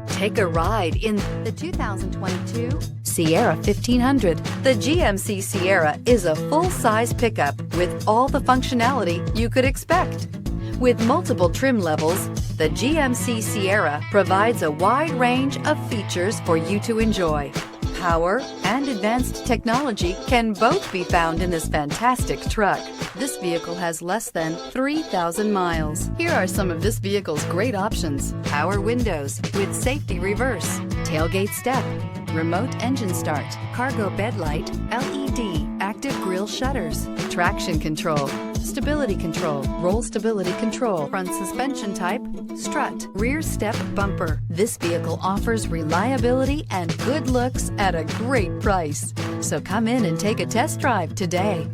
Take a ride in the 2022 Sierra 1500. The GMC Sierra is a full-size pickup with all the functionality you could expect. With multiple trim levels, the GMC Sierra provides a wide range of features for you to enjoy. Power and advanced technology can both be found in this fantastic truck. This vehicle has less than 3,000 miles. Here are some of this vehicle's great options: power windows with safety reverse, tailgate step, remote engine start, cargo bed light, LED, active grille shutters, traction control, stability control, roll stability control, front suspension type, strut, rear step bumper. This vehicle offers reliability and good looks at a great price. So come in and take a test drive today.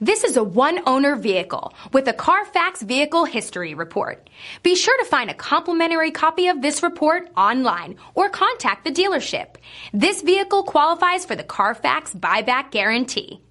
This is a one-owner vehicle with a Carfax Vehicle History Report. Be sure to find a complimentary copy of this report online or contact the dealership. This vehicle qualifies for the Carfax Buyback Guarantee.